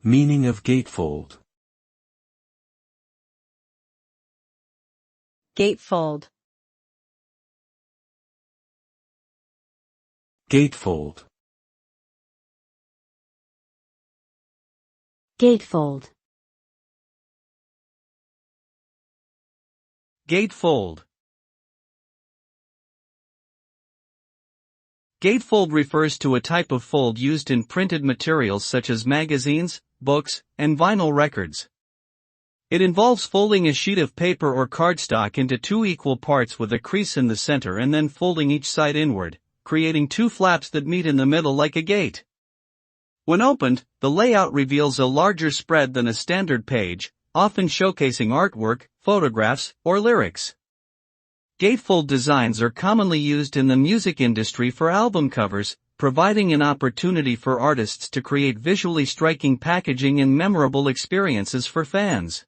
Meaning of gatefold. Gatefold. Gatefold. Gatefold. Gatefold. Gatefold refers to a type of fold used in printed materials such as magazines, books, and vinyl records. It involves folding a sheet of paper or cardstock into two equal parts with a crease in the center and then folding each side inward, creating two flaps that meet in the middle like a gate. When opened, the layout reveals a larger spread than a standard page, often showcasing artwork, photographs, or lyrics. Gatefold designs are commonly used in the music industry for album covers, providing an opportunity for artists to create visually striking packaging and memorable experiences for fans.